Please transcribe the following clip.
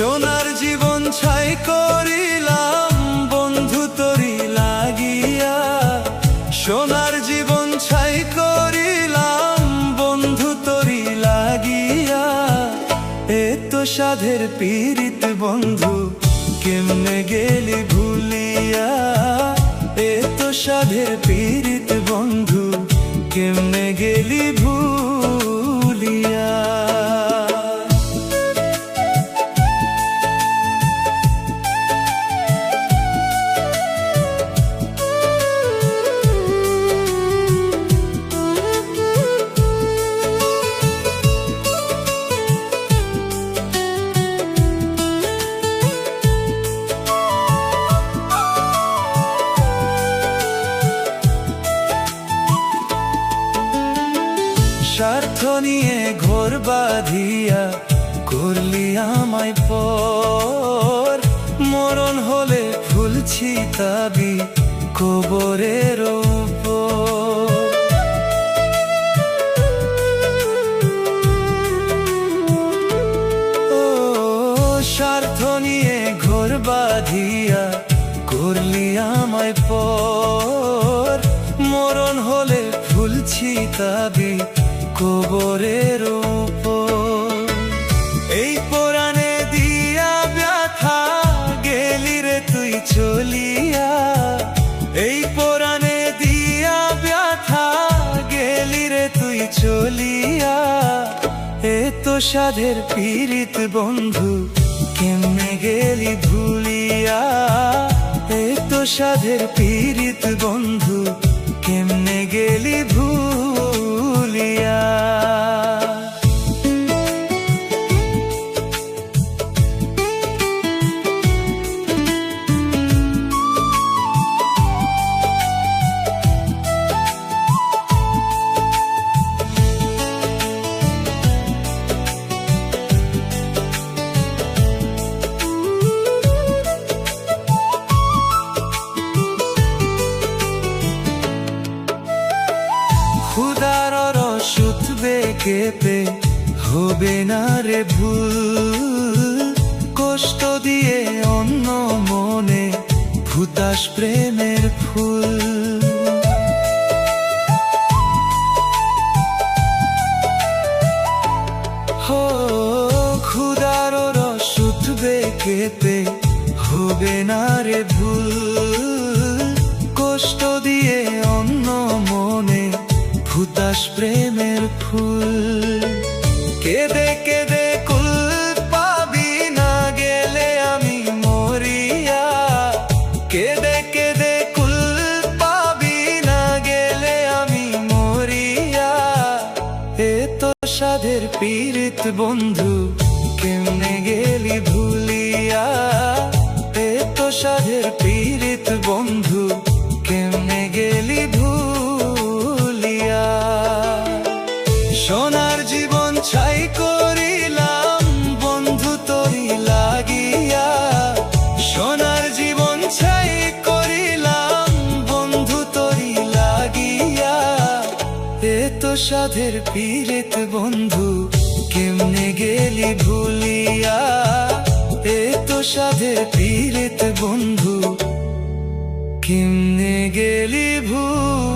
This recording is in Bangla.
সোনার জীবন ছাই করিলাম বন্ধু তোরি লাগিয়া, সোনার জীবন ছাই করিলাম বন্ধু তোরি লাগিয়া। এত সাধের পীড়িত বন্ধু কেমনে গেলি ভুলিয়া, এত সাধের পীড়িত বন্ধু কেমনে গেলি ভুলিয়া। স্বার্থ নিয়ে ঘর বাঁধিয়া করলি আমায় পর, মরণ হলে ফুলছি তাবি কবরের উপর। ও স্বার্থ নিয়ে ঘর বাঁধিয়া করলি আমায় পর, মরণ হলে ফুলছি তাবি কবরের উপর। এই পরাণে দিয়া ব্যথা গেলি রে তুই চলিয়া, এই পরাণে দিয়া ব্যথা গেলি রে তুই চলিয়া। এত সাধের পীড়িত বন্ধু কেমনে গেলি ভুলিয়া, এত সাধের পীড়িত বন্ধু কেমনে গেলি ভুলিয়া। খুদার রসুত বেকেপে হবে না রে ভুল, কষ্ট দিয়ে অন্য মনে ফুটাস প্রেমের ফুল। হো খুদার রসুত বেকেপে হবে না রে ভুল, কষ্ট দিয়ে অন্য মনে ফুটাস প্রেমের ফুল। কেঁদে কেঁদে কুল পাবি না গেলে আমি মরিয়া, কেঁদে কেঁদে কুল পাবি না গেলে আমি মরিয়া। এত সাধের পীড়িত বন্ধু কেমনে গেলি ভুলিয়া, এত সাধের পীড়িত বন্ধু কেমনে গেলি ভুলিয়া। সোনার জীবন ছাই করিলাম বন্ধু তোরি লাগিয়া, সোনার জীবন ছাই করিলাম বন্ধু তোরি লাগিয়া। এত সাধের পীড়িত বন্ধু কেমনে গেলি ভুলিয়া, এত সাধের পীড়িত বন্ধু কেমনে গেলি ভুলিয়া।